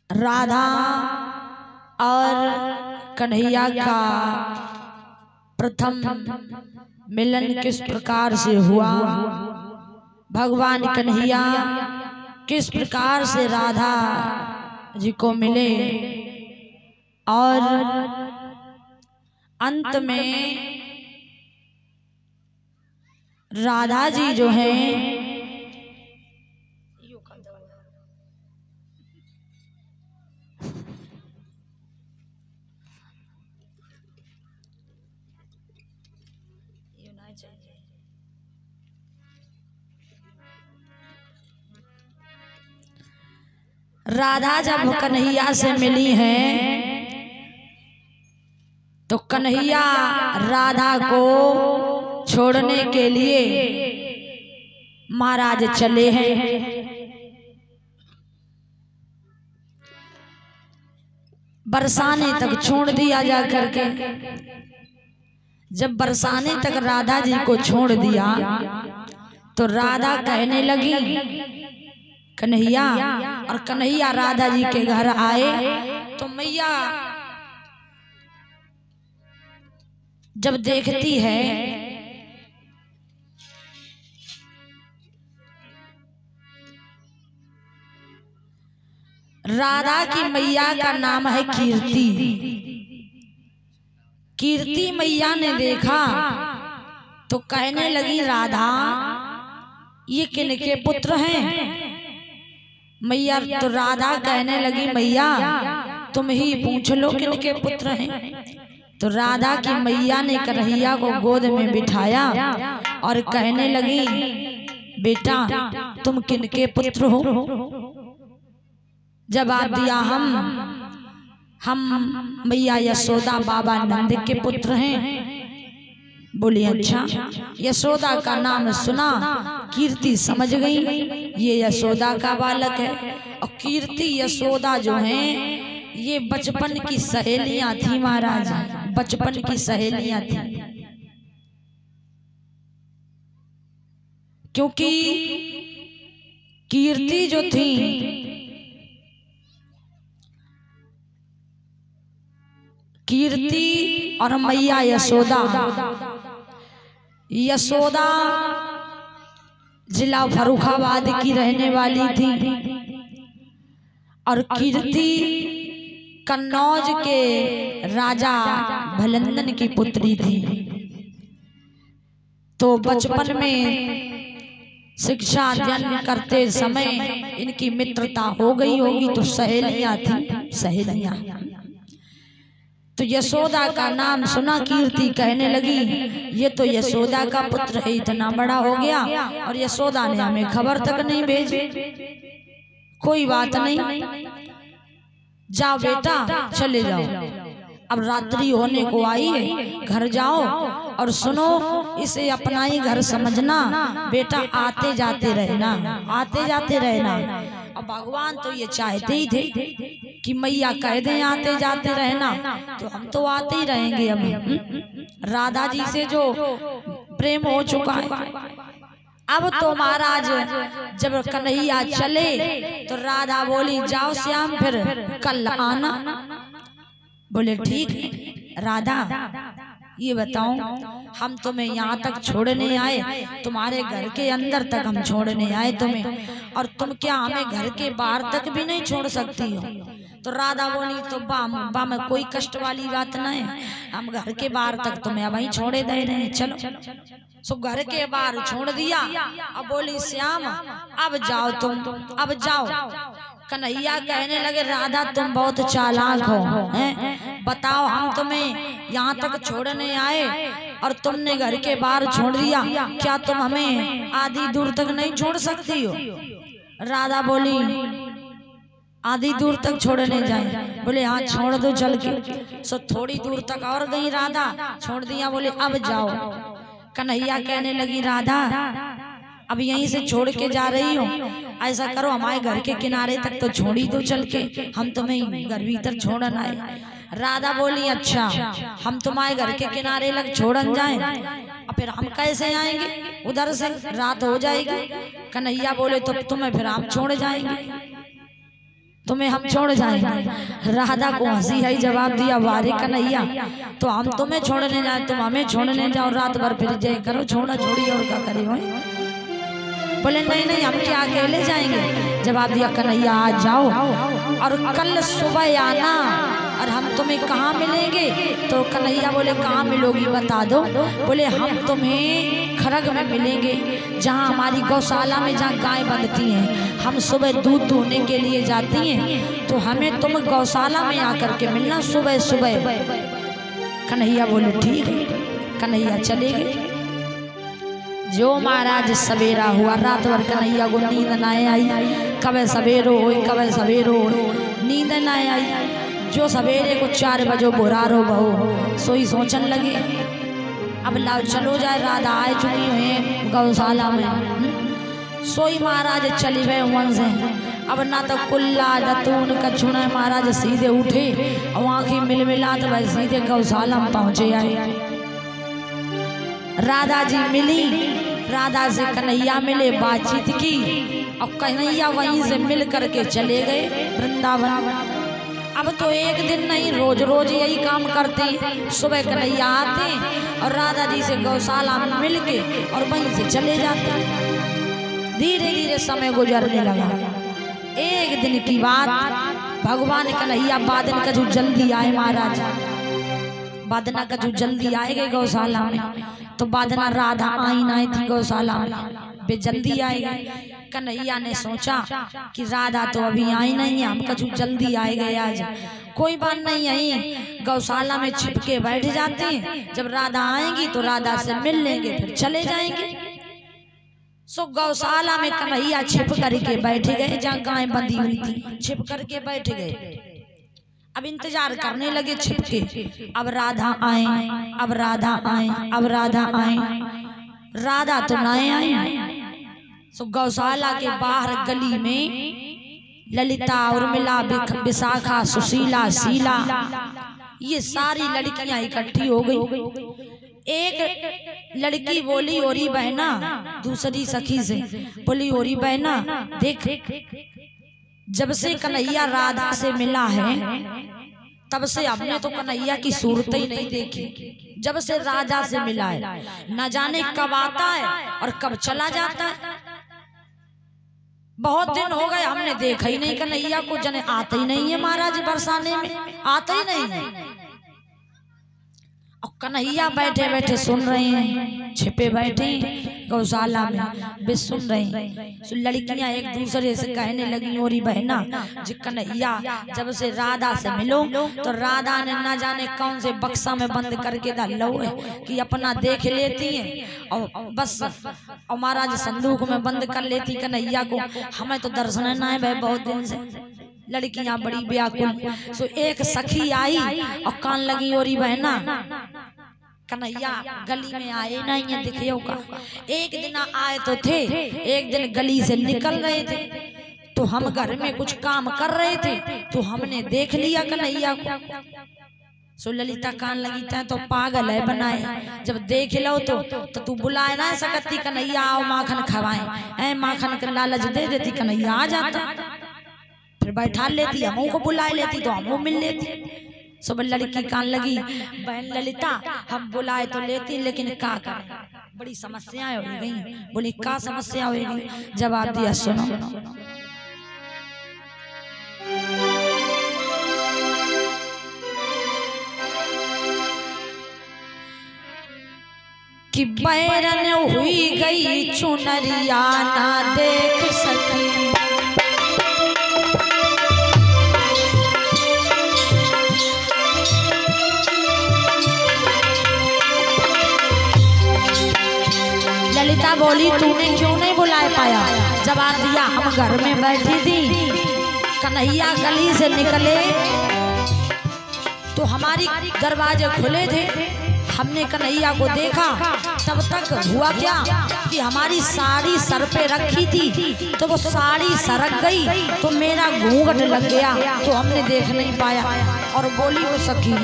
राधा और कन्हैया का प्रथम मिलन किस प्रकार से हुआ, भगवान कन्हैया किस प्रकार से राधा जी को मिले और अंत में राधा जी जो हैं राधा जब कन्हैया से मिली हैं तो कन्हैया राधा को छोड़ने के लिए महाराज चले हैं। बरसाने तक छोड़ दिया जा करके। जब बरसाने तक राधा जी को छोड़ दिया तो राधा कहने लगी कन्हैया, और कन्हैया राधा जी के घर आए तो मैया जब देखती है राधा की मैया का नाम है कीर्ति। कीर्ति मैया ने देखा तो कहने लगी राधा ये किनके पुत्र हैं। मैया तो राधा कहने लगी मैया तुम ही पूछ लो किनके पुत्र हैं। तो राधा की मैया ने कन्हैया को गोद में बिठाया और कहने लगी बेटा तुम किनके पुत्र हो। जवाब दिया हम मैया यशोदा बाबा नंद के पुत्र हैं। बोली अच्छा। यशोदा का नाम सुना, कीर्ति समझ गई ये यशोदा का बालक है। और कीर्ति यशोदा जो हैं ये बचपन की सहेलियां थी महाराज, बचपन की सहेलियां थी। क्योंकि कीर्ति जो थी कीर्ति और मैया यशोदा, यशोदा जिला फर्रुखाबाद की रहने वाली थी और कीर्ति कन्नौज के राजा भलंदन की पुत्री थी। तो बचपन में शिक्षा अध्ययन करते समय इनकी मित्रता हो गई होगी तो सहेलियां थी, सहेलियां। तो यशोदा का नाम सुना, कीर्ति कहने लगी ये तो यशोदा का पुत्र है, इतना बड़ा हो गया और यशोदा ने हमें खबर तक नहीं भेजी। कोई बात नहीं, जाओ बेटा चले जाओ, अब रात्रि होने को आई है, घर जाओ और सुनो इसे अपना ही घर समझना बेटा, आते जाते रहना, आते जाते रहना। और भगवान तो ये चाहते ही थे कि मैया कह दें आते जाते रहना तो हम तो आते ही रहेंगे। अब राधा जी से जो प्रेम हो चुका है, अब तो महाराज जब कन्हैया चले तो राधा बोली जाओ श्याम फिर कल आना। बोले ठीक है राधा, ये बताओ हम तुम्हें यहाँ तक छोड़ने आए, तुम्हारे घर के अंदर तक हम छोड़ने आए तुम्हें, और तुम क्या हमें घर के बाहर तक भी नहीं छोड़ सकती हो। तो राधा बोली तो बा में कोई कष्ट वाली बात नहीं है, हम घर के बाहर तक तुम्हें वहीं छोड़े दे रहे हैं, चलो। सो घर के बाहर छोड़ दिया। अब बोली श्याम अब जाओ तुम, अब जाओ। कन्हैया कहने लगे राधा तुम बहुत चालाक हो, हैं? बताओ हम तुम्हें यहाँ तक छोड़ने आए और तुमने घर के बाहर छोड़ दिया, क्या तुम हमें आधी दूर तक नहीं छोड़ सकती हो। राधा बोली आधी दूर तक छोड़ने जाए। बोले हाँ छोड़ दो चल के। सो थोड़ी दूर तक और गई राधा, छोड़ दिया। बोले अब जाओ। कन्हैया कहने लगी राधा अब यहीं से छोड़ के जा रही हो, ऐसा करो हमारे घर के किनारे तक तो छोड़ी दो चल के, हम तुम्हें घर भीतर छोड़न आए। राधा बोली अच्छा हम तुम्हारे घर के किनारे लग छोड़न जाएं, और फिर हम कैसे आएंगे, उधर से रात हो जाएगी। कन्हैया बोले तो तुम्हें फिर हम छोड़ जाएंगे। तुम्हें हम छोड़ जाएंगे। राधा को हंसी है जवाब दिया, वारे कन्हैया तो हम तुम्हें छोड़ने जाए, तुम हमें छोड़ने जाओ, रात भर फिर जय करो, छोड़ा छोड़ी और क्या करे हो। बोले नहीं नहीं हम क्या अकेले जाएंगे। जवाब दिया कन्हैया आज जाओ और कल सुबह आना और हम तुम्हें कहाँ मिलेंगे। तो कन्हैया बोले कहाँ मिलोगी बता दो। बोले हम तुम्हें खरग में मिलेंगे, जहाँ हमारी गौशाला में जहाँ गाय बंधती हैं, हम सुबह दूध दूहने के लिए जाती हैं, तो हमें तुम गौशाला में आकर के मिलना सुबह सुबह। कन्हैया बोले ठीक है। कन्हैया चले गए। जो महाराज सवेरा हुआ, रात भर कन्हैया को नींद न आई, कब सवेरो हो कब सवेरो हो, नींद न आई। जो सवेरे को 4 बजे बुरारो बहो सोई सोचन लगे अब लाओ चलो जाए, राधा आ चुकी है गौशाला में। सोई महाराज चली गए वन से। अब ना तो कुल्ला दतून कछुण महाराज सीधे उठे और आँखें मिल मिला तो भाई सीधे गौशाला में पहुँचे आए। राधा जी मिली, राधा से कन्हैया मिले, बातचीत की और कन्हैया वहीं से मिल करके चले गए वृंदावन। अब तो एक दिन नहीं रोज रोज यही काम करते हैं। सुबह कन्हैया आते और राधा जी से गौशाला में मिल के और वहीं से चले जाते। धीरे धीरे समय गुजरने लगा। एक दिन की बात, भगवान कन्हैया बादन का जो जल्दी आए महाराज, बादना का जो जल्दी आए गए गौशाला में, तो बादना राधा आई नहीं थी गौशाला में, वे जल्दी आए गए। कन्हैया ने सोचा कि राधा तो अभी आई नहीं है, हम कछु जल्दी आए गए आज, कोई बात नहीं आई गौशाला में छिप के बैठ जाते हैं, जब राधा आएंगी तो राधा से मिल लेंगे फिर चले जाएंगे। सो गौशाला में कन्हैया छिप करके बैठ गए, जहाँ गाय बंधी हुई थी छिप करके बैठ गए। अब इंतजार करने लगे छिप के, अब राधा आए, अब राधा आए, अब राधा आए, राधा तो नहीं आई। सो गौशाला के बाहर गली में ललिता, उर्मिला, विशाखा, सुशीला, शीला, ये सारी लड़कियां इकट्ठी हो गई। एक लड़की बोली ओरी बहना, दूसरी सखी से बोली ओरी बहना देख, जब से कन्हैया राधा से मिला है तब से हमने तो कन्हैया की सूरत ही नहीं देखी। जब से राजा से मिला है न जाने कब आता है और कब चला जाता है। बहुत दिन हो गए हमने देखा ही नहीं कन्हैया को, जने आते ही नहीं है महाराज, बरसाने में आते ही नहीं है। और कन्हैया बैठे बैठे सुन रहे हैं, छिपे बैठे गौशाला में, वे सुन रहे हैं। लड़कियां एक दूसरे से कहने लगी ओरी बहना जी कन्हैया जब से राधा से मिलो तो राधा ने ना जाने कौन से बक्सा में बंद करके डालो है कि अपना देख लेती है और बस, और महाराज संदूक में बंद कर लेती कन्हैया को, हमें तो दर्शन ना है भाई बहुत दिन से। लड़कियां बड़ी व्याकुल। सो एक सखी आई और कान लगी ओरी बहना कन्हैया गली में आए नहीं है दिखियो का। एक दिन आए तो थे, एक दिन गली से निकल रहे थे तो हम घर में कुछ काम कर रहे थे तो हमने देख लिया कन्हैया को। सो ललिता कान लगी था तो पागल है बनाए, जब देख लो तो तू बुलाए ना सकती कन्हैया आओ माखन खवाए, माखन का लालच दे देती कन्हैया आ जाता, फिर बैठा लेती, हम को बुला लेती तो हम मिल लेती। सब लड़की कान लगी बहन ललिता हम बुलाए तो लेती लेकिन का करें, बड़ी समस्याएं हो गई। बोली का समस्या होगी, जवाब दिया सुनो। कि बैरन हुई गई चुनरिया ना देख सकी, ललिता बोली तूने क्यों नहीं बुलाए पाया, जवाब दिया हम घर में बैठी थी, कन्हैया गली से निकले तो हमारी दरवाजे खुले थे, हमने कन्हैया को देखा, तब तक हुआ क्या कि हमारी साड़ी सर पे रखी थी तो वो साड़ी सरक गई तो मेरा घूंघट लग गया तो हमने देख नहीं पाया। और बोली वो सखी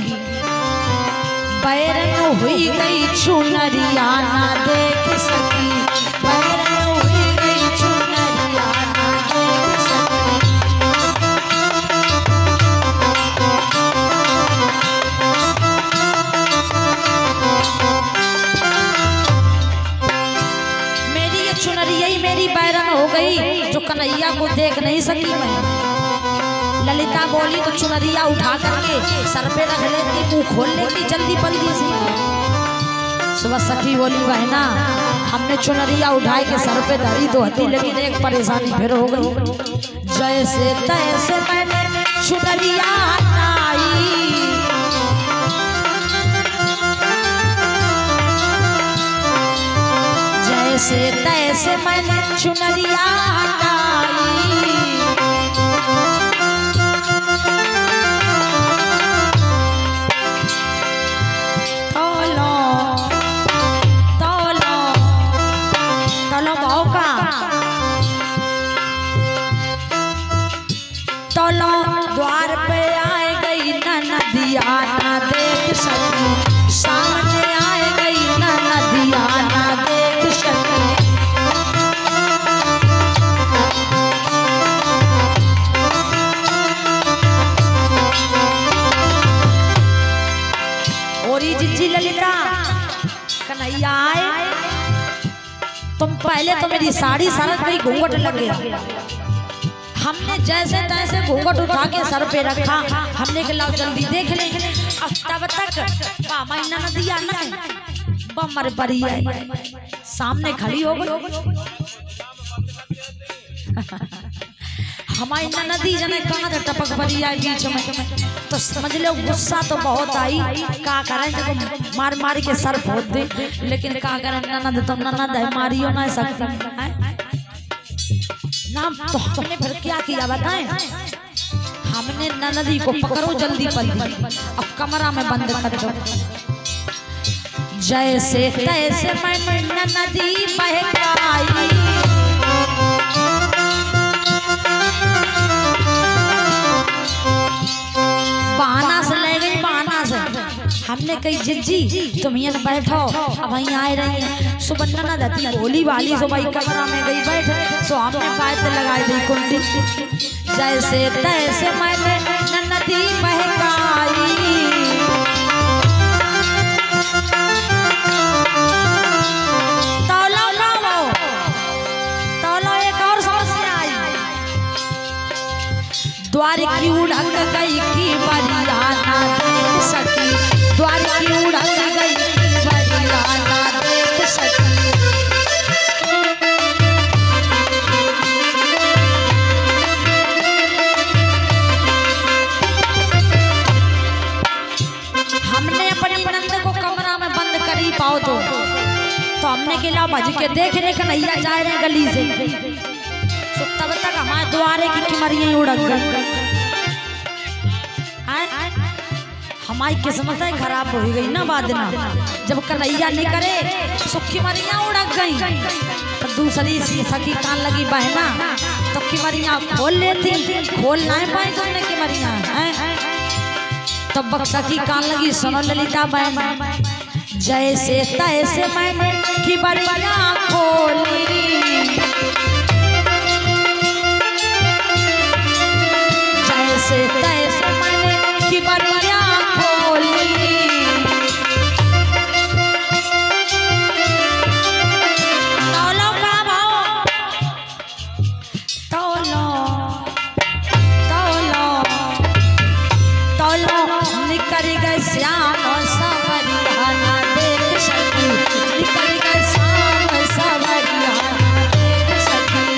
बैरन हुई गई चुनरिया ना देख सकी, बैरन हुई गई चुनरिया ना देख सकी। कन्हैया को देख नहीं सकी मैं। ललिता बोली तो चुनरिया उठा करके सर पे रख लेती, मुंह खोल लेती जल्दी जल्दी से। सुबह सखी बोली बहना हमने चुनरिया उठाई के सर पे धरी तो हती, लेकिन एक परेशानी फिर हो गई। जैसे तैसे मैंने चुनरिया हटाई, जैसे तैसे मैंने चुनरिया हटाई, तोलो तोलो तोलो मौका तोलो द्वार पे आए गई नदिया ना देख सकी, सामने आए गई नदिया ना देख सकी। और ये जिज्जी ललिता कन्हैया आए, तुम पहले तो मेरी साड़ी सरक गई, घूंघट लग गया। हमने जैसे तैसे घूंघट उठा के सर पे रखा, हमने के लाओ जल्दी देख ले। अब तब तक महीना नदिया न बमर परी सामने खड़ी हो गई। हमारी नदी जने कहाँ थे टपक पड़ी आई बीच में, तो समझ लो गुस्सा तो बहुत आई। का करें जब मार मार के सर फोड़ दे, लेकिन का करें ननद तुम ननद है, मारियो ना सकती नाम। तो हमने फिर क्या किया बताएं, हमने ननदी को पकड़ो जल्दी जल्दी, अब कमरा में बंद कर दो। जैसे तैसे मैंने ननदी बहकाई, बहाना से ले गई, बहाना से। हमने कही जिज्जी तुम यहाँ बैठो, अब वहीं आए रही है। सुबह ननद आती बोली वाली सो भाई कमरा में गई बैठ, सो हमने बात लगाई दी कुंडी। जैसे तैसे मैंने ननदी बहकाई, द्वार की उड़क गई की बरिया ना देख सकी, द्वार की उड़क गई की बरिया ना देख सकी। हमने अपनी नंद को कमरा में बंद करी पाओ तो हमने के ला भज के देखने कन्हैया जा रहे गली से, तब तक हमारे द्वारे की किमरियां उड़क गई। हमारी किस्मत है खराब हो गई ना बादना, जब कन्हैया नहीं करे तो किमरियां उड़क गई। तो दूसरी सी सखी कान लगी बहना तो किमरियां खोल लेती, खोल नहीं पाई तो उन्हें किमरियां तब तो सखी कान लगी सुनो ललिता बहन। जैसे तैसे मैंने किमरियां खोली, जैसे तैसे मैंने किमरियां खोली, तौलो का भाव तौलो तौलो तौलो निकल गए श्याम सवरिया ना देख सकी, निकल गए श्याम सवरिया ना देख सकी।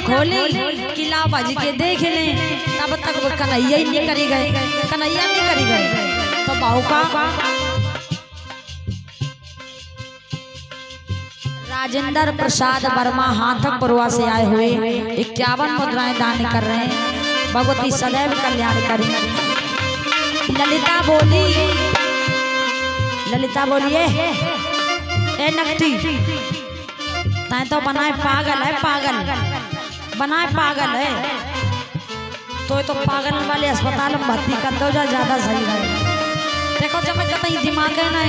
खोली किला बज के देख ले, तब तक वो कन्हैया ही नहीं करी गए, कन्हैया नहीं करी गए। तो बाहू का राजेंद्र प्रसाद वर्मा हाथकपुरवा से आए हुए 51 मुद्राएं दान कर रहे हैं। भगवती सदैव कल्याण करें। ललिता बोलिए ए नकटी तै तो बनाए पागल है, पागल बनाए पागल है, तो पागल वाले अस्पताल में भर्ती कर दो ज्यादा सही है। देखो जब मैं कतई दिमाग है ना,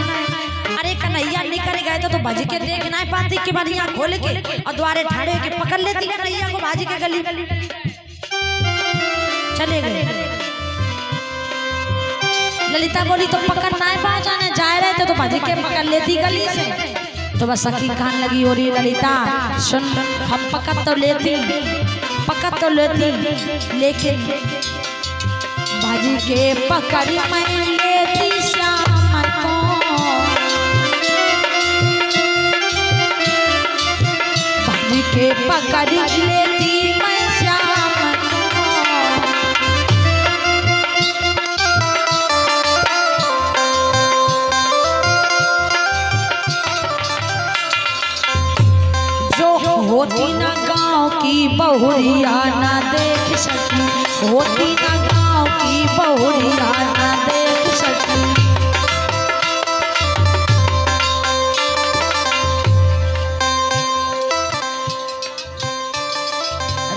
अरे कन्हैया नहीं करे गए तो भज के देख ना पाती कि बढ़िया खोल के और द्वारे ठाड़े के पकड़ लेती कन्हैया को भाजी के गली चले गए। ललिता बोली तो पकड़ ना पा जाने जा रहे थे तो भाजी के पकड़ लेती गली से। तो बस सखी कहने लगी और ललिता सुन, हम पकड़ तो लेती लेकिन भाजी के पकड़ मैं लेती श्याम को, भाजी के पकड़ लेती मैं श्याम को। जो होती ना गाँव की बहुरिया ना देख सकी, होती ना गाँव की बहुरिया ना देख सकी।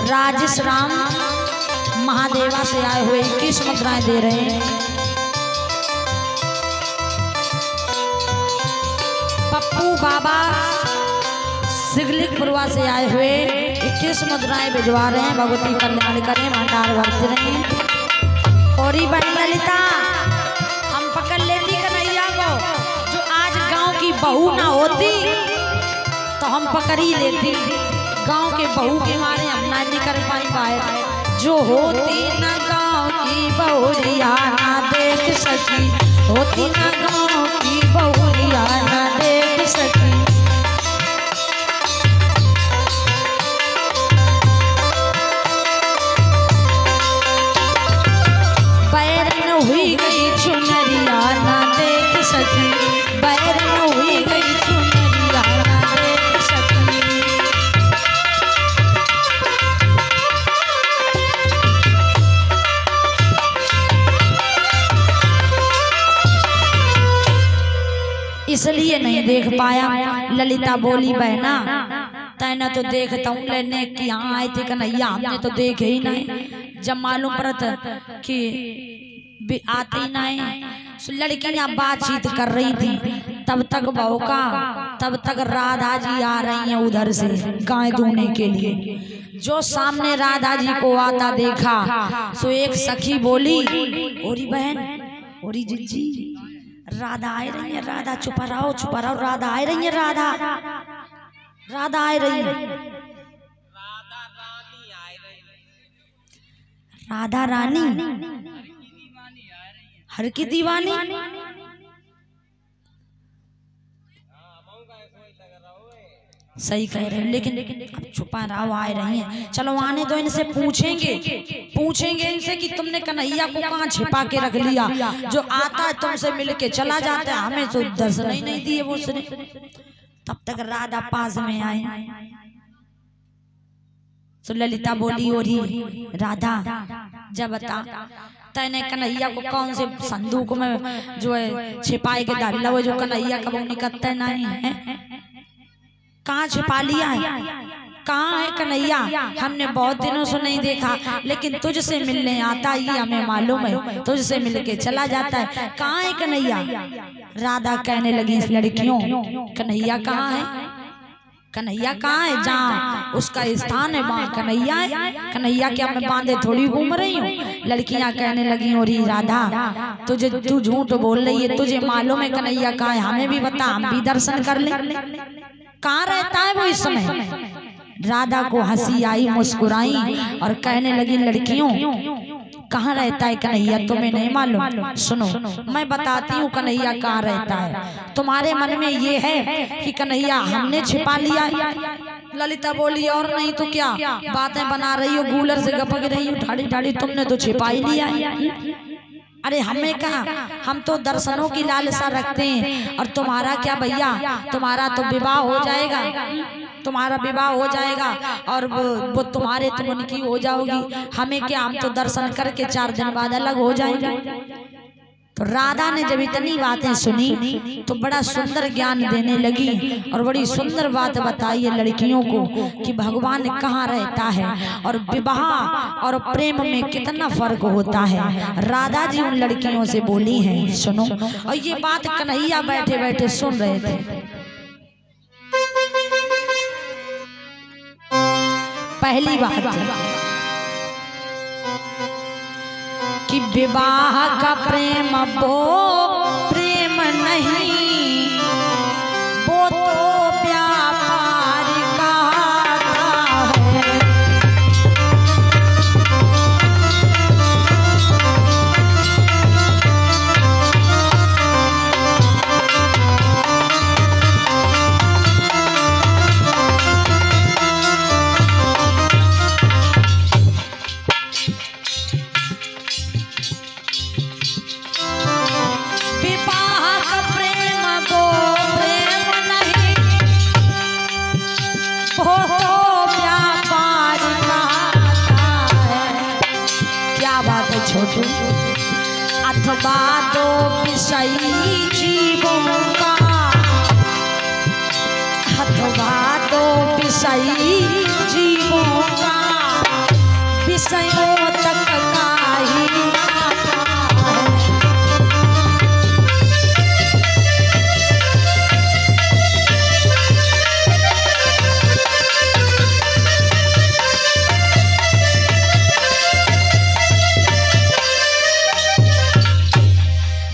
राजेश राम महादेवा से आए हुए 21 मुद्राएं दे रहे हैं। पप्पू बाबा सिगलिकपुरवा से आए हुए 21 मुद्राएं भिजवा रहे हैं। भगवती कल्याण करें, भंडार भरते रहे। और बहन ललिता हम पकड़ लेती कन्हैया को, जो आज गांव की बहू ना होती तो हम पकड़ ही लेती। गांव के बहू के मारे हम ना निकल पाई बाहर। जो होती ना गांव की बहुरिया ना देख सकी, होती ना गांव की बहुरिया ना देख सकी। बैरन हुई गई चुनरिया ना देख सकी, बैरन हुई गई चुनरिया ना देख सकी। इसलिए नहीं देख पाया। ललिता बोली बहना तैने तो देखता हूँ लेने कि यहाँ आए थे कन्हैया, हमने तो देखे ही नहीं। जब मालूम पड़ता कि आते ही नहीं। लड़कियां बातचीत कर रही थी तब तक बहू का, तब तक राधा जी आ रही हैं उधर से गाय धोने के लिए। जो सामने राधा जी को आता देखा सो एक सखी बोली ओरी बहन, ओरी जीजी राधा आ रही है, राधा छुपा रहो राधा आ रही है, राधा आ रही है, राधा रानी हर की दीवानी। सही कह रहे हैं, लेकिन छुपा रहो आ रही हैं। चलो आने दो, इनसे पूछेंगे इनसे कि तुमने कन्हैया को कहाँ छिपा के रख लिया। जो आता है तुमसे मिलके चला जाता है, हमें तो दर्शन ही नहीं दिए वो उसने। तब तक राधा पास में आई। तो ललिता बोली ओरी राधा जब बता तैने कन्हैया को कौन से संदूक में जो है छिपाए के डाला, वो जो कन्हैया कब निकलता नहीं है, कहाँ छिपा लिया है, कहाँ है कन्हैया? हमने बहुत दिनों से नहीं देखा, लेकिन तुझसे मिलने आता ही हमें मालूम है, तुझसे मिलके चला जाता है। कहाँ है कन्हैया? राधा कहने लगी इस लड़कियों कन्हैया कहाँ है, कन्हैया कहाँ है? जहाँ उसका स्थान है वहाँ कन्हैया है। कन्हैया क्या मैं बांधे थोड़ी घूम रही हूँ? लड़कियां कहने लगी और राधा तू झूठ बोल रही है, तुझे मालूम है कन्हैया कहाँ है? हमें भी बता, हम भी दर्शन कर ले। कहाँ रहता है वो इस समय? राधा को हंसी आई, मुस्कुराई और कहने लगी लड़कियों कहाँ रहता है कन्हैया? तुम्हें नहीं मालूम? सुनो मैं बताती हूँ कन्हैया कहाँ रहता है। तुम्हारे मन में ये है कि कन्हैया हमने छिपा लिया। ललिता बोली और नहीं तो क्या बातें बना रही हो, गूलर से गपक रही हो, ठाड़ी ठाड़ी तुमने तो छिपा ही लिया है। अरे हमें कहा, हम तो दर्शनों की लालसा रखते हैं। और तुम्हारा क्या भैया, तुम्हारा तो विवाह हो जाएगा, तुम्हारा विवाह हो जाएगा और वो तुम्हारे तुम उनकी हो जाओगी। हमें क्या, हम तो दर्शन करके 4 दिन बाद अलग हो जाएंगे। तो राधा ने जब इतनी बातें सुनी तो बड़ा सुंदर ज्ञान देने लगी और बड़ी सुंदर बात बताई है लड़कियों को कि भगवान कहाँ रहता है और विवाह और प्रेम में कितना फर्क होता है। राधा जी उन लड़कियों से बोली हैं, सुनो। और ये बात कन्हैया बैठे बैठे सुन रहे थे। पहली बात कि कि विवाह का प्रेम वो प्रेम नहीं, वो तो व्यापार कहता है। अथवा दो विषयी जीवों का, अथवा दो विषयी जीवों का, विषयों तक का ही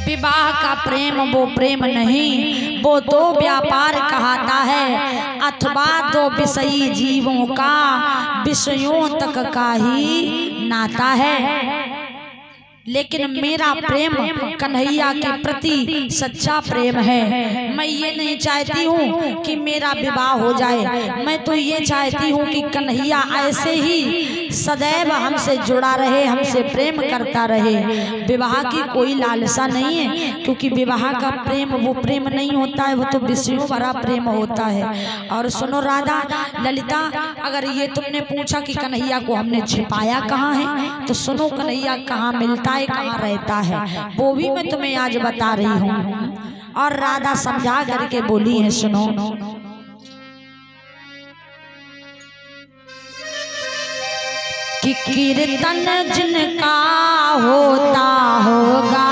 विवाह का प्रेम वो प्रेम नहीं, वो दो व्यापार कहता है। अथवा दो विषयी जीवों का, विषयों तक का ही नाता है। लेकिन मेरा प्रेम कन्हैया के प्रति सच्चा प्रेम है। मैं ये नहीं चाहती हूँ कि मेरा विवाह हो जाए, मैं तो ये चाहती हूँ कि कन्हैया ऐसे ही सदैव हमसे जुड़ा रहे, हमसे प्रेम करता रहे। विवाह की कोई लालसा नहीं है, क्योंकि विवाह का प्रेम वो प्रेम नहीं होता है, वो तो विषयों भरा प्रेम होता है। और सुनो राधा ललिता, अगर ये तुमने पूछा कि कन्हैया को हमने छिपाया कहाँ है, तो सुनो कन्हैया कहाँ मिलता है, कहाँ रहता है, वो भी मैं तुम्हें आज बता रही हूँ। और राधा समझा करके बोली है, सुनो। कि कीर्तन जिनका होता होगा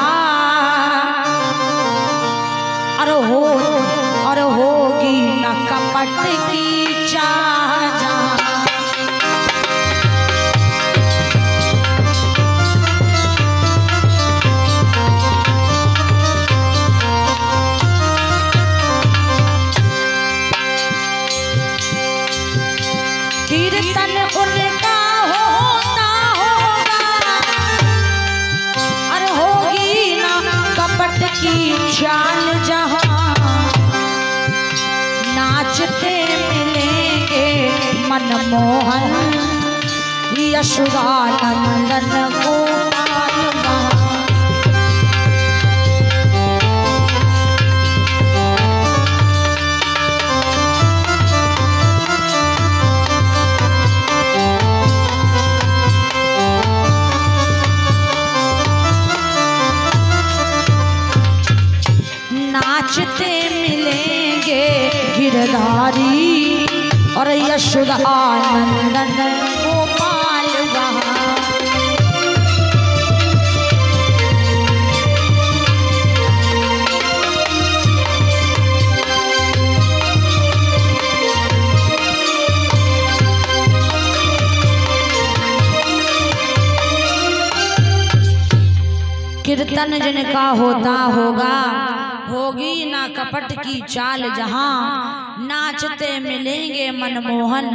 और होगी न कपट की चाह जहाँ, कीर्तन उनका होता होगा और होगी ना कपट की चाल जहाँ, नाचते मिलेंगे मनमोहन यशोदानंदन गोपाल वहाँ। नाचते मिलेंगे गिरधारी और यशोदानंदन गोपाल वहाँ। कीर्तन जिनका होता होगा, होगी ना कपट की चाल जहाँ, नाचते मिलेंगे मनमोहन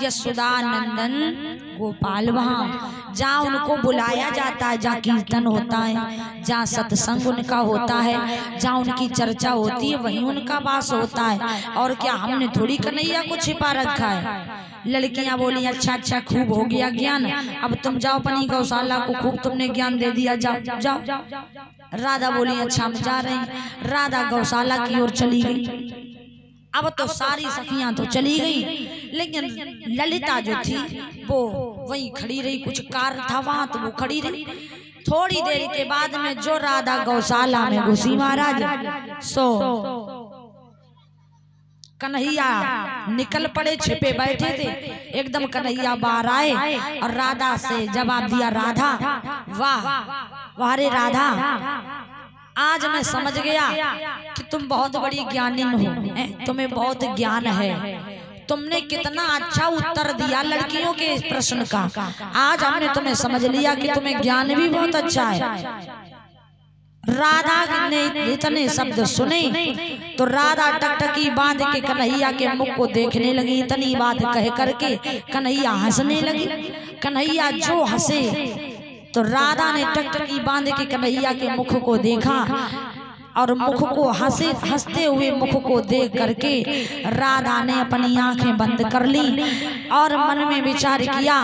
यशोदानंदन गोपाल वहाँ। जहाँ उनको बुलाया जाता है, जहाँ कीर्तन होता है, जहाँ सत्संग उनका होता है, जहाँ उनकी चर्चा होती है, वहीं उनका वास होता है। और क्या हमने थोड़ी कन्हैया को छिपा रखा है। लड़कियां बोली अच्छा अच्छा खूब हो गया ज्ञान, अब तुम जाओ अपनी गौशाला को, खूब तुमने ज्ञान दे दिया, जाओ जाओ। राधा बोली अच्छा हम जा रहे हैं। राधा गौशाला की ओर चली गई। अब तो सारी सखियां तो चली गई, लेकिन ललिता जो थी वो वहीं खड़ी रही। कुछ कार था वहां तो वो खड़ी रही। थोड़ी देर के बाद में जो राधा गौशाला में घुसी महाराज, सो कन्हैया निकल पड़े, छिपे बैठे थे। एकदम कन्हैया बाहर आए और राधा से जवाब दिया, राधा वाह वाह रे राधा, आज मैं समझ गया कि तुम बहुत बड़ी ज्ञानी हो, तुम्हें बहुत ज्ञान है। तुमने कितना अच्छा उत्तर दिया लड़कियों के इस प्रश्न का। आज हमने तुम्हें समझ लिया कि तुम्हें ज्ञान भी बहुत अच्छा है। राधा ने इतने शब्द सुने तो राधा टकटकी बांध के कन्हैया के मुख को देखने लगी। इतनी बात कह करके कन्हैया हंसने लगी। कन्हैया जो हंसे तो राधा ने टकटकी बांध के कन्हैया के मुख को देखा और मुख को हंसते हुए मुख को देख करके राधा ने अपनी आंखें बंद कर ली और मन में विचार किया,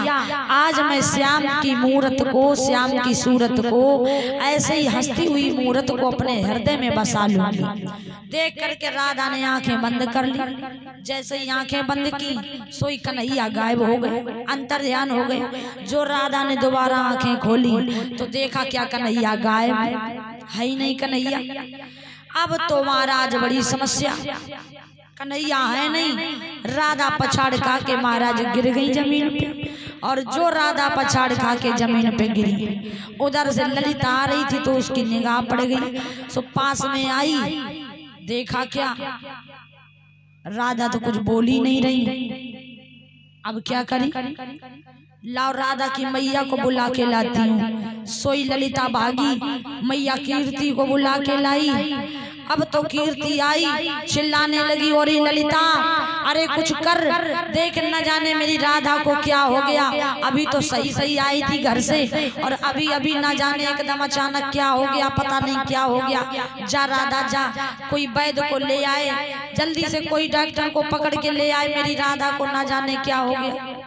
आज मैं श्याम की मूरत को, श्याम की सूरत को, ऐसे ही हंसती हुई मूरत को अपने हृदय में बसा लूंगी। देख करके राधा ने आंखें बंद कर ली। जैसे ही आंखें बंद की सोई कन्हैया गायब हो गए, अंतर ध्यान हो गए। जो राधा ने दोबारा आंखें खोली तो देखा क्या कन्हैया गायब है ही नहीं कन्हैया। अब तो महाराज बड़ी समस्या, कन्हैया है नहीं। राधा पछाड़ खा के महाराज गिर गई जमीन पे और जो राधा पछाड़ खा के जमीन पे गिरी उधर से ललिता आ रही थी तो उसकी निगाह पड़ गई। सो पास में आई, देखा क्या राधा तो कुछ बोल ही नहीं रही। अब क्या करी, लाओ राधा की मैया को बुला के लाती हूँ। सोई ललिता भागी, मैया कीर्ति को बुला के लाई। अब तो कीर्ति आई, चिल्लाने लगी, और ललिता अरे कुछ कर, देख न जाने मेरी राधा को क्या हो गया। अभी तो सही सही आई थी घर से और अभी अभी न जाने एकदम अचानक क्या हो गया, पता नहीं क्या हो गया। जा राधा जा, कोई वैद्य को ले आए, जल्दी से कोई डॉक्टर को पकड़ के ले आए, मेरी राधा को न जाने क्या हो गया।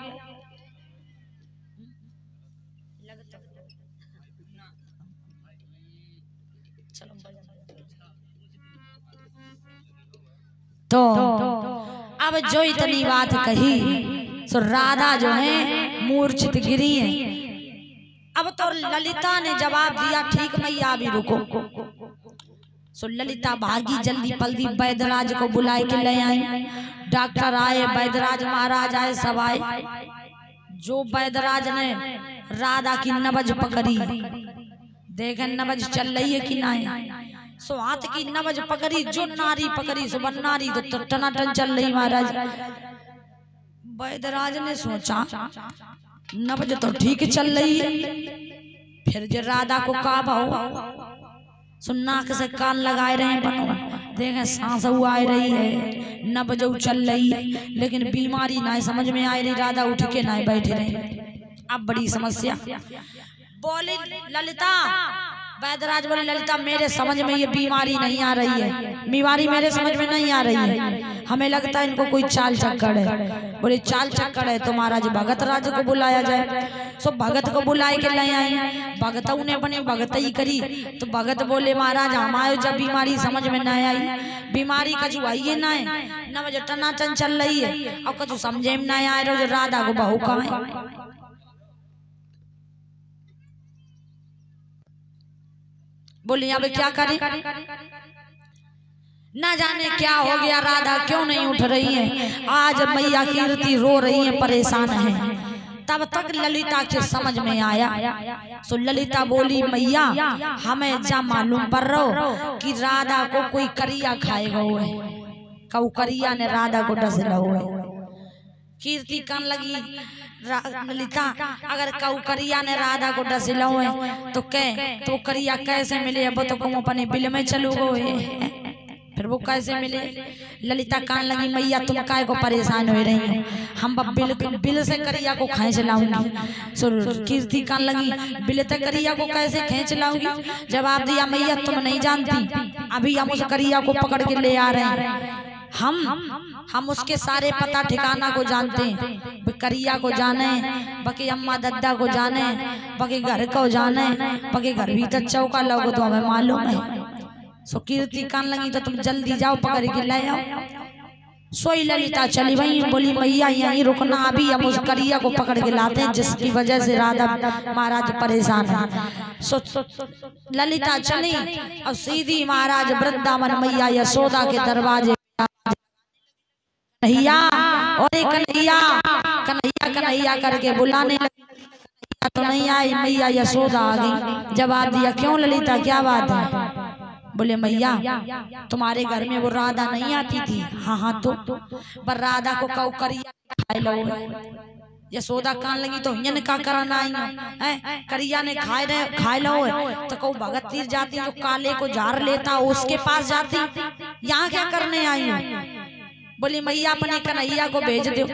तो अब जो इतनी बात कही तो राधा जो है मूर्छित गिरी है। अब तो ललिता ने जवाब दिया, ठीक मैया अभी रुको। सो ललिता भागी, जल्दी पल्दी वैद्यराज को बुलाए के ले आई। डॉक्टर आए, वैद्यराज महाराज आए, सब आए। जो वैद्यराज ने राधा की नब्ज पकड़ी, देखे नब्ज चल रही है कि नहीं। सो हाथ की नब्ज पकड़ी, जो नारी पकड़ी सो नारी तो टनाटन चल रही। महाराज वैद्यराज ने सोचा नब्ज तो ठीक चल रही है, फिर जो राधा को काबा हो, सो नाक से कान लगाए रहे बनो, देखे सांस आ रही है, नब्ज चल रही है, लेकिन बीमारी ना समझ में आ रही। राधा उठ के ना बैठे रहे। अब बड़ी समस्या। बोली ललिता, वैद्यराज बोले ललिता मेरे समझ में ये बीमारी नहीं आ रही है, बीमारी मेरे समझ में नहीं आ रही है, हमें लगता है इनको कोई चाल चक्कर है। बोले चाल चक्कर है तो महाराज भगत राज को बुलाया जाए। सो भगत को बुलाए के ले आई। भगत ने बने भगत ही करी तो भगत बोले महाराज हमारे जब बीमारी समझ में नहीं आई, बीमारी कछु आई ना है, न मुझे टनाटन चल रही है और कछु समझे में नहीं आ रहा जो राधा को बहू कहाँ है। बोली अब क्या करें, ना जाने क्या हो गया, राधा क्यों नहीं उठ रही है। आज मैया कीर्ति रो रही है, परेशान है। तब तक ललिता के समझ में आया। सो ललिता बोली मैया हमें जा मालूम पड़ रहा कि राधा को कोई करिया खाएगा हुए, कऊ करिया ने राधा को डसला हुए। कीर्ति कान लगी, ललिता अगर कऊ करिया ने राधा को डसला हुए तो तो करिया कैसे मिले, अब तो तुम अपने बिल में चलो गए, फिर वो कैसे मिले। ललिता कान लगी मैया तुम काय को परेशान हो रही हैं, हम बिल से करिया को खींच लाऊंगी। सो कीर्ति कान लगी बिल से करिया को कैसे खींच लाऊंगी। जवाब दिया मैया तुम नहीं जानती, अभी हम उस करिया को पकड़ के ले आ रहे हैं। हम उसके सारे पता ठिकाना को जानते हैं, करिया को जाने, बाकी अम्मा दद्दा को जाने, बाकी घर को जाने, बाकी घर भी चौका लोगो तो हमें मालूम है। सो कीर्ति कान लगी तो तुम जल्दी जाओ पकड़ के ले आओ। सोई ललिता चली वही, बोली मैया यहीं रुकना, अभी हम उस करिया को पकड़ के लाते हैं जिसकी वजह से राधा महाराज परेशान है। सो ललिता चली और सीधी महाराज वृंदावन मैया यशोदा के दरवाजे कन्हैया और कन्हैया कन्हैया कन्हैया करके बुलाने लगी। तो नहीं आई, मैया यशोदा आ गई। जवाब दिया क्यों ललिता क्या बात है। बोले मैया तुम्हारे घर में वो राधा नहीं आती थी? हाँ हाँ तो पर राधा को कौ करिया खाए लो। यशोदा कान लगी तो हियन का कराना आई करिया ने खाए लो तो कौ भगत तीर जाती जो काले को जार लेता उसके पास जाती, यहाँ क्या करने आई हूँ? बोली मैया अपने कन्हैया को भेज दो।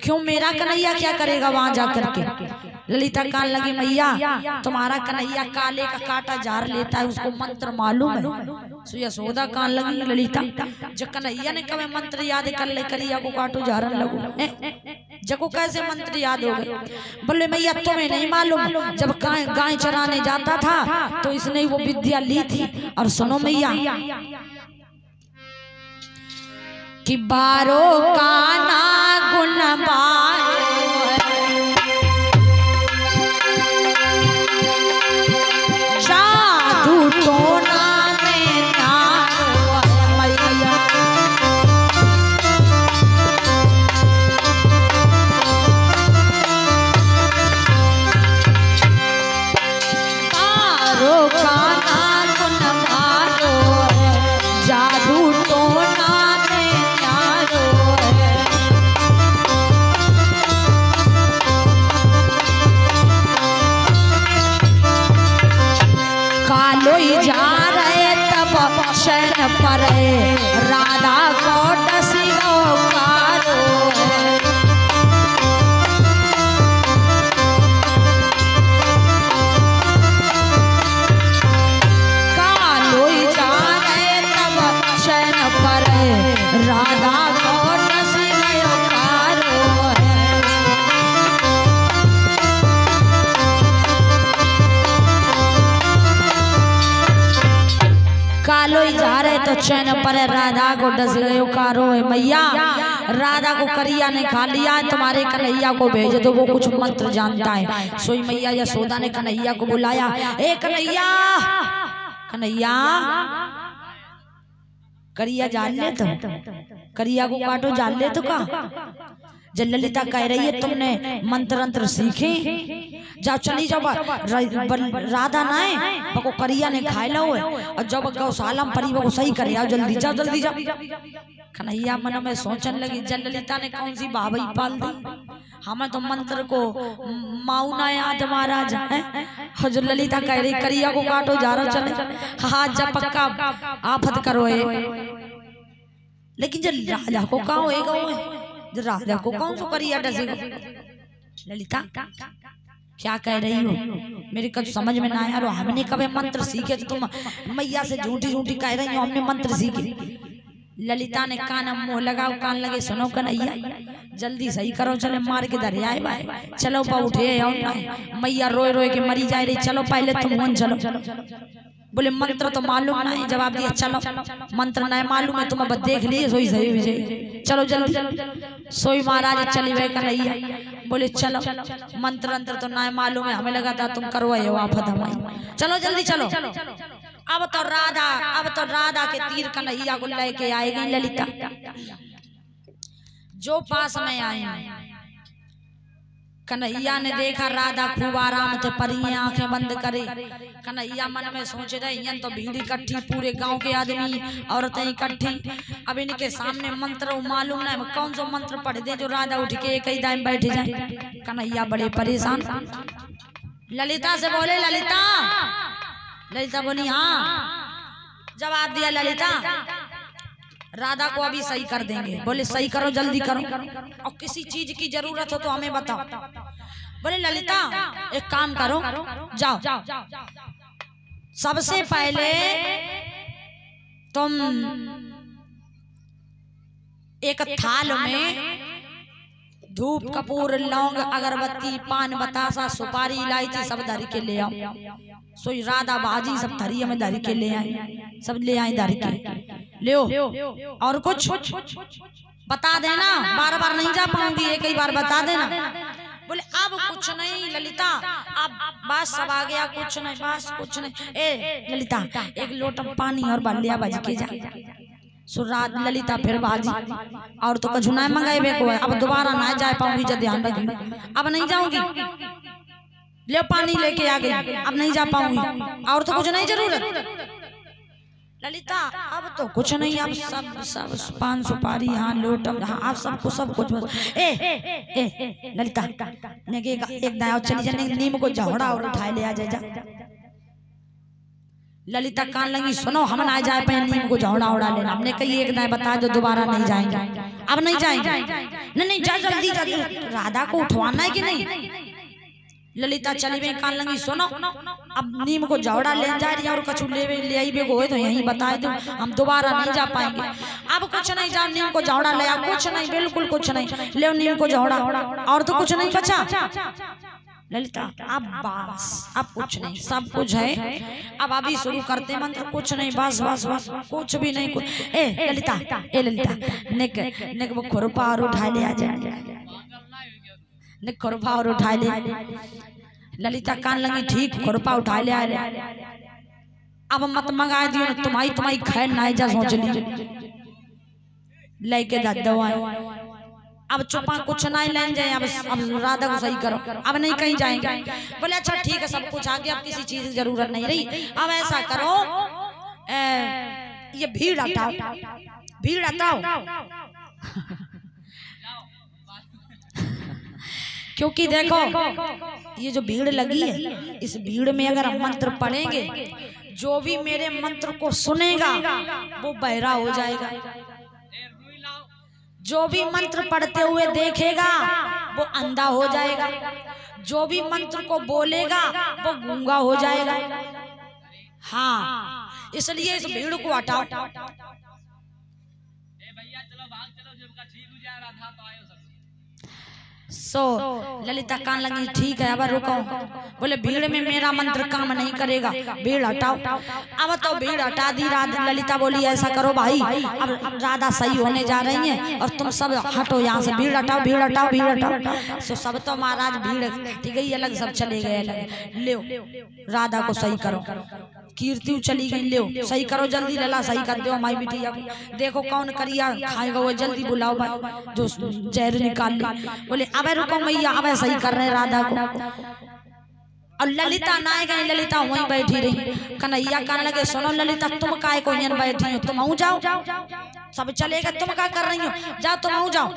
क्यों मेरा कन्हैया क्या करेगा वहां जाकर के? ललिता कान लगी मैया तुम्हारा कन्हैया काले का काटा जार लेता है, उसको मंत्र मालूम है। यशोदा कान लगी ललिता जो कन्हैया ने कभी मंत्र याद कर ले करिया को काटो जारन लगो, जको कैसे मंत्र याद हो गए? बोले मैया तुम्हें नहीं मालूम, जब गाय चराने जाता था तो इसने वो विद्या ली थी। और सुनो मैया कि बारो काना गुण जादू टोना में नारो मैया। बारो काना गुण मारो जादू टोना जा रहे तब शरण पर राधा को डसियो कारो। कालोई जा रहे तब शरण पर राधा को डसियो कारो। कालोई जा रहे तो चैन पर राधा को डस गयो कारो है। मैया राधा को करिया ने खा लिया है, तुम्हारे कन्हैया को भेज दो, वो कुछ मंत्र जानता है। सोई मैया यशोदा ने कन्हैया को बुलाया, ए कन्हैया कन्हैया करिया जान ले तो करिया को काटो जान ले तो का। जब ललिता कह रही है तुमने मंत्र अंत्र सीखे, जाओ चली जाओ राधा ना है बको करिया ने खाए लो है, और जब गौशाला में परी को सही करे आओ जल्दी जाओ जल्दी जाओ। कन्हैया मन में सोचने लगी जल ललिता ने कौन सी बाबई पाल दी, हमें तो मंत्र को माउना याद महाराज है। और जो ललिता कह रही करिया को काटो जा रहा चले हाथ जब पक्का आफत करो लेकिन जब राजा को कहा होएगा जो राजा को कौन सो करिया डसेगा। ललिता क्या कह रही हो मेरे कुछ समझ में ना आया। और हमने कभी मंत्र सीखे तो तुम मैया से झूठी झूठी कह रही हो हमने मंत्र सीखे। ललिता ने कान मुंह लगाओ कान लगे सुनो कन्हैया जल्दी सही करो चले मार के दर आए भाई चलो पा उठे मैया रोए रोए के मरी जाए रही चलो पहले तुम चलो। बोले मंत्र तो मालूम नहीं, जवाब दिया चलो मंत्र नहीं मालूम है तुम अब देख लिए सोई सही विजय चलो जल्दी। सोई महाराज चली गए कन्हैया बोले चलो मंत्र अंतर तो नहीं मालूम है, हमें लगा था तुम करवाए हो आफत हमारी, चलो जल्दी चलो। अब तो राधा के तीर कन्हैया को लेके आएगी ललिता। जो पास में आए कन्हैया ने देखा राधा खूब आराम से परी आंखें बंद करे। कन्हैया मन में सोच रहे तो भीड़ इकट्ठी पूरे गांव के आदमी औरतें इकट्ठी, अब इनके सामने मंत्र मालूम नहीं कौन सा मंत्र पढ़ दे जो राधा उठ के एक ही दाएं बैठ जाए। कन्हैया बड़े परेशान ललिता से बोले ललिता बोली हाँ। जवाब दिया ललिता राधा को अभी सही कर देंगे। बोले सही करो जल्दी करो और किसी चीज की जरूरत हो तो हमें बताओ। बोले ललिता एक काम करो जाओ सबसे पहले तुम एक थाल में धूप कपूर लौंग अगरबत्ती पान बतासा सुपारी इलायची सब धर के ले आओ। सोई राधा बाजी सब थरिया में धर के ले आए, सब ले आए धर के ले और कुछ बता देना, बार बार नहीं जा पाऊंगी एक ही बार बता देना। बोले अब कुछ नहीं ललिता अब बस सब आ गया कुछ नहीं बस कुछ नहीं। ए ललिता एक लोटा पानी और बल्लिया बज के जा। सुरात ललिता फिर बाजी और तो कछु ना मंगाए को अब दोबारा ना जा पाऊंगी जब ध्यान रखी अब नहीं जाऊंगी ले पानी लेके आ गई अब नहीं जा पाऊंगी और तो कुछ नहीं जरूरत। ललिता अब तो कुछ नहीं, अब सब सब पान सुपारी हाँ लोटम हाँ आप सबको सब कुछ बस ए ललिता ने के एक दाया चली जाने नीम को जौड़ा और उठाए ले आ जा। ललिता कान लगी सुनो हम ना जाए पे नीम को जौड़ा उड़ा लेना। हमने कही एक दाया बता दो दोबारा नहीं जाएंगे, अब नहीं जाएंगे। नहीं जा जल्दी जा, राधा को उठवाना है कि नहीं। ललिता चली गई कान लगी सुनो अब नीम को जौड़ा ले जा रही है और कछु ले आई बेगो तो यहीं बता दो, हम दोबारा नहीं जा पाएंगे। अब कुछ नहीं, जाओ नीम को जौड़ा ले आओ। कुछ नहीं, बिल्कुल कुछ नहीं, ले नीम को जौड़ा और तो कुछ नहीं बचा। ललिता अब बस अब कुछ नहीं, सब कुछ है, अब अभी शुरू करते मंत्र। कुछ नहीं, बस बस बस कुछ भी नहीं। कुछ ए ललिता निक वो खुरपा और उठा ले आ जाए, निक खुरपा और उठा ले। ललिता कान लगी ठीक खुरपा उठा ले आ। अब मत मंगा दियो ना, तुम्हारी खैर ना जा सोच ली लेके दवाएं। अब चुपा कुछ नहीं लेन जाए, अब राधा को सही करो, अब नहीं कहीं जाएंगे। बोले अच्छा ठीक है सब कुछ आ गया, अब किसी चीज की जरूरत नहीं रही। अब ऐसा करो ये भीड़ हटाओ, भीड़ हटाओ क्योंकि देखो ये जो भीड़ लगी है इस भीड़ में अगर हम मंत्र पढ़ेंगे, जो भी मेरे मंत्र को सुनेगा वो बहरा हो जाएगा, जो भी मंत्र पढ़ते हुए देखेगा वो अंधा हो जाएगा, जो भी मंत्र को बोलेगा वो गूंगा हो जाएगा। हाँ इसलिए इस भीड़ को हटाओ। ललिता कान लगी ठीक है, अब रुको। बोले भीड़ में मेरा मंत्र काम नहीं करेगा, भीड़ हटाओ। अब तो भीड़ हटा दी। ललिता बोली ऐसा करो भाई, अब राधा सही होने जा रही है और तुम सब हटो यहाँ से, भीड़ हटाओ भीड़ हटाओ भीड़ हटाओ। तो सब तो महाराज भीड़ ठीक है अलग, सब चले गए अलग। ले राधा को सही करो, कीर्ति चली गई, ले सही करो जल्दी, लला सही कर दो हमारी बिटिया को। देखो कौन करिया खाएगा वो, जल्दी बुलाओ भाई जो जहर निकाल ले। बोले अब रुको मैया, अब सही कर रहे हैं राधा को। और ललिता ना गई, ललिता वहीं बैठी रही। कन्हैया कहने लगे सुनो ललिता तुम काहे को यहाँ बैठी हो, तुम आऊ जाओ, सब चले गए, तुम क्या कर रही हो, जाओ तुम आऊ जाओ,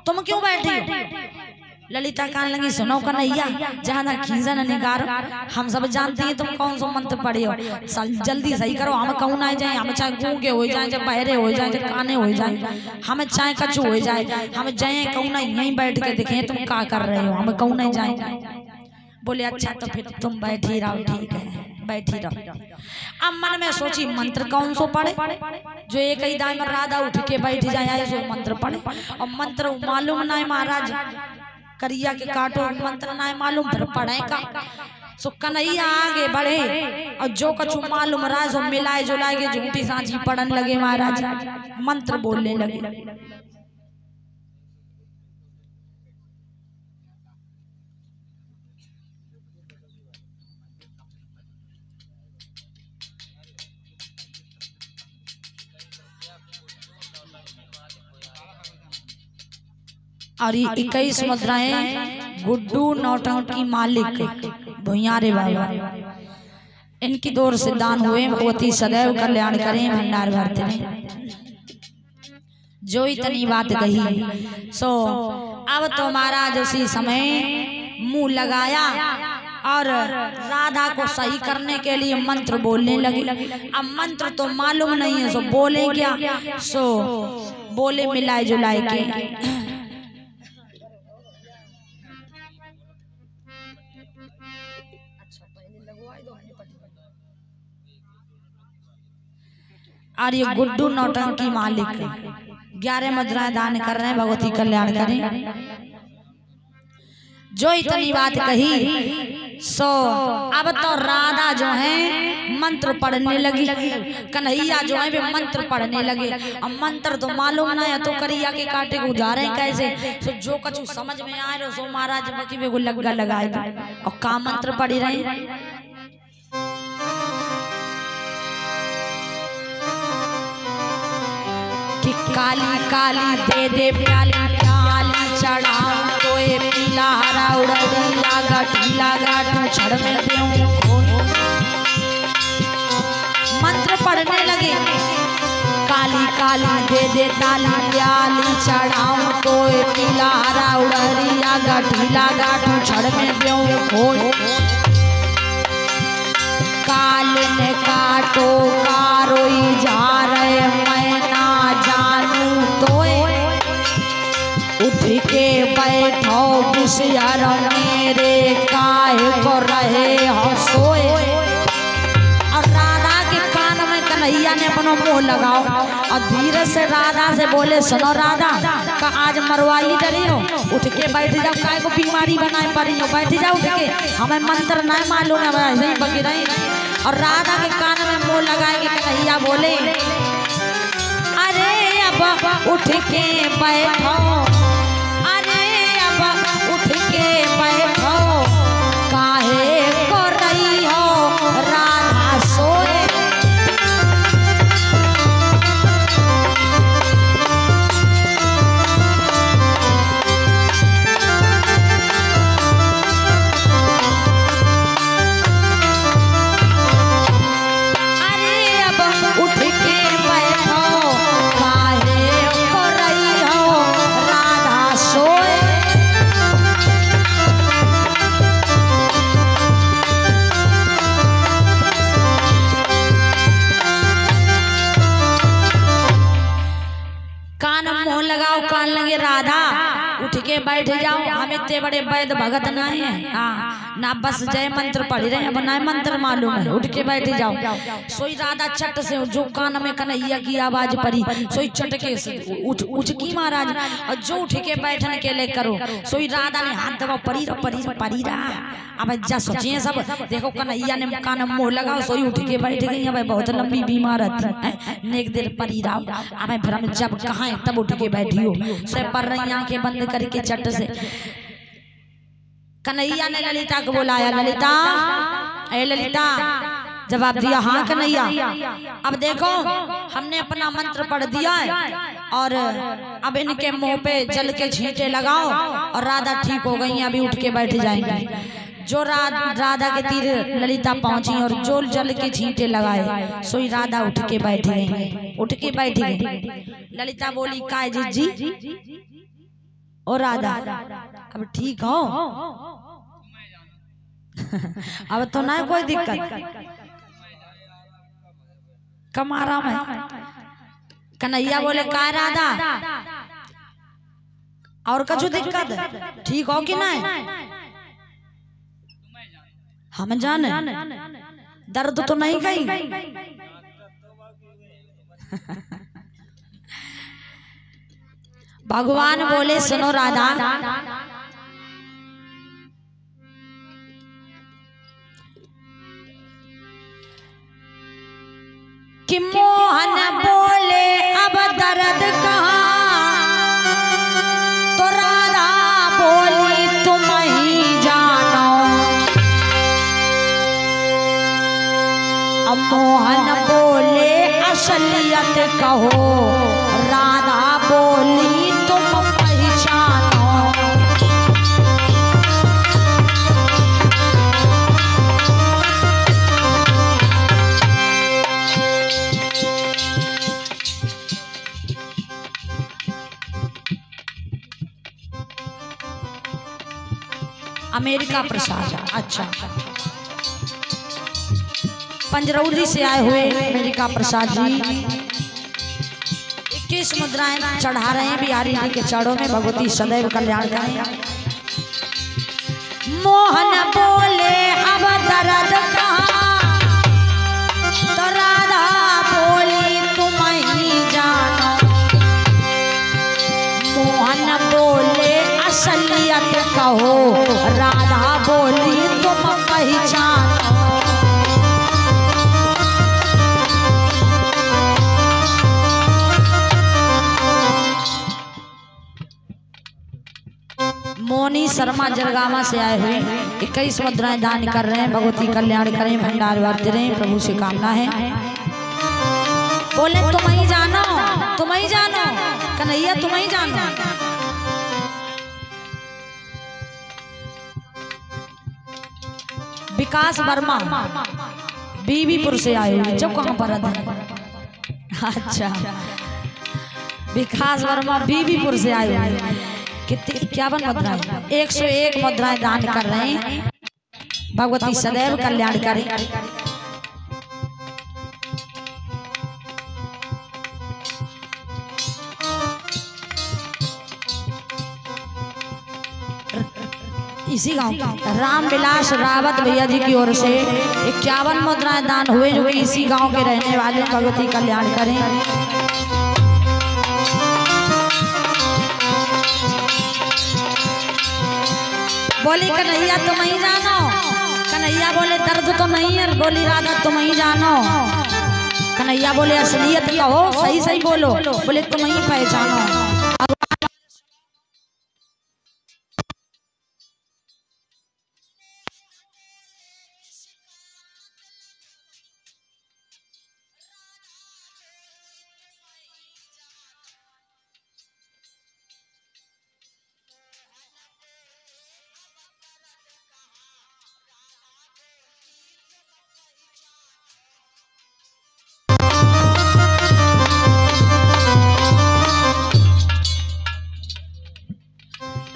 तुम क्यों बैठी हो। ललिता कहने लगी सुनो कन्हैया जहाँ खींचन निगार, हम सब जानते हैं तुम कौन सा मंत्र पढ़े हो, जल्दी सही करो। हम कहूँ ना जाए, हम चाहे गूंगे हो जाए, चाहे बहरे हो जाए, चाहे काने हो जाए, हमें चाहे कछु हो जाए, हम जाए कहूँ ना यहीं बैठ के देखें तुम क्या कर रहे हो, हम कहूँ नहीं जाए। बोले अच्छा तो फिर तुम बैठी रहो, ठीक है बैठी रहो। अब मन में सोची मंत्र कौन सो पढ़े, जो एक ही दाई में राधा उठ के बैठ जाए जो मंत्र पढ़े। और मंत्र मालूम ना है महाराज, करिया के काटो मंत्र ना मालूम फिर पढ़े का। सो कन्हैया आगे बढ़े और जो कछु मालूम राज मिलाए जुलाए के झूठी सांझी पढ़न लगे, महाराज मंत्र बोलने लगे। और 21 मुद्राएं गुड्डू नौटंकी मालिक भुइयारे बाबा, इनकी दौर से दान हुए। भगवती सदैव कल्याण करें, भंडार भरते रहें। जो इतनी बात कही सो अब तो महाराज उसी समय मुंह लगाया और राधा को सही करने के लिए मंत्र बोलने लगी। अब मंत्र तो मालूम नहीं है, सो बोले क्या, सो बोले मिलाए जुलाए के। और ये गुड्डू नौटंकी मालिक 11 मुद्राएं दान कर रहे हैं, भगवती कल्याण करें। जो इतनी बात कही सो अब तो राधा जो है मंत्र पढ़ने लगी, कन्हैया जो है वे मंत्र पढ़ने लगे। अब मंत्र तो मालूम ना है तो करिया के काटे को जा रहे हैं कैसे, तो जो कछु समझ में आए रहे सो महाराज बकी वे को लग्गा लगाए और का मंत्र पढ़ी रहे। काली काली दे दे प्याली प्याली चढ़ा तो ये पीला हरा उड़ीला गाठीला गाठू छड़ में देऊं। मंत्र पढ़ने लगे। काली काली दे दे ताली प्याली चढ़ाऊं तो पीला हरा उड़रिया गठीला गाठू छड़ में देऊं खोल। काल ने काटो कारोई जा रहे मैं ना जानू तोए। उठ के बैठो बिसियर मेरे काहे को रहे हो सोए। और राधा के कान में कन्हैया ने अपना मुंह लगाओ और धीरे से राधा से बोले सुनो राधा का आज मरवाई डरी हो, उठ के बैठ जाओ, काय को बीमारी बनाए पड़ी हो, बैठ जाओ उठ के, हमें मंत्र नहीं मालूम है ऐसे ही बगी रही। और राधा के कान में मुंह लगाएंगे कन्हैया बोले अरे अब उठ के बैठो, अरे अब उठ के बैठो, काहे को रही हो राधा सोए। कान लगे राधा उठ के बैठ जाओ, हम इतने बड़े वैद भगत नहीं है हाँ, ना बस जय मंत्र पढ़ रहे हैं, ना मंत्र मालूम है, उठ के बैठ जाओ। सोई राधा चट से जो कान में कन्हैया की आवाज पड़ी सोई चटके से उठ की महाराज, और जो उठ के बैठने के लिए करो। सोई राधा ने हाथ दबाओ परी रहा। अब जा सोचिए सब, देखो कन्हैया ने कान में मुंह लगाओ, सोई उठ के बैठ गई। अब बहुत लंबी बीमार थी, नेक देर परी रहा। अब फिर हम जब कहा तब उठ के बैठी हो, से पर रही आंखें बंद करके चट से। कन्हैया ने ललिता को बुलाया, ललिता ए ललिता, जवाब दिया हाँ कन्हैया। अब देखो हमने अपना मंत्र पढ़ दिया है और अब इनके मुंह पे जल के छींटे लगाओ और राधा ठीक हो गई, अभी उठ के बैठ जाएंगी। जो राधा के तीर ललिता पहुंची और जो जल के छींटे लगाए सोई राधा उठ के बैठ गई, उठ के बैठ गई। ललिता बोली काय जी और राधा अब ठीक हो अब तो ना कोई दिक्कत कमारा में। कन्हैया बोले काय राधा और कछु दिक्कत ठीक हो कि नहीं, हम जाने दर्द तो नहीं गई। भगवान बोले सुनो राधा, कि मोहन बोले अब दर्द कहाँ, तो राधा बोली तुम ही जानो। अब मोहन बोले असलियत कहो, राधा बोली तुम पहचानो। अमेरिका प्रसाद, अच्छा पंजरौली से आए हुए अमेरिका प्रसाद जी 21 मुद्राएं चढ़ा रहे हैं बिहारी जी के चरणों में। भगवती सदैव कल्याण करें। मोहन बोले अब दर्द कहाँ, तो राधा बोली तुम ही जानो। मोहन बोले असलियत कहो, राधा बोली तुम पहचानो। मोनी शर्मा जरगामा से आए हुए 21 मुद्राएं दान कर रहे हैं। भगवती कल्याण करें, भंडार वार्ते रहें, प्रभु से कामना है। बोले तुम ही जानो, तुम ही जानो कन्हैया, तुम ही जानो। विकास वर्मा बीबीपुर से आए हुए, जो कहाँ पर रहते हैं। अच्छा, विकास वर्मा बीबीपुर से आए हुए। कितनी 51 मुद्राएं, 101 मुद्राएं दान कर रहे हैं। भगवती सदैव कल्याण करें। इसी गांव रामविलास रावत भैया जी की ओर से 51 मुद्राएं दान हुए, जो कि इसी गांव के रहने वाले। भगवती कल्याण करें। बोली कन्हैया तुम ही जानो, कन्हैया बोले दर्द तो नहीं है, बोली राधा तुम ही जानो। कन्हैया बोले असलियत कहो, सही सही बोलो, बोले तुम ही पहचानो।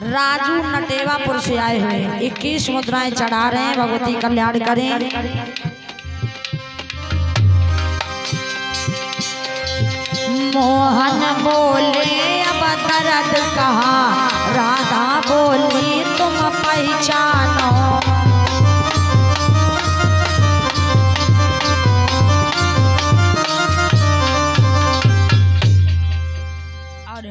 राजू नटेवापुर से आए हुए 21 मुद्राएं चढ़ा रहे हैं। भगवती कल्याण करें। मोहन बोले अब दर्द कहा, राधा बोली तुम पहचानो। और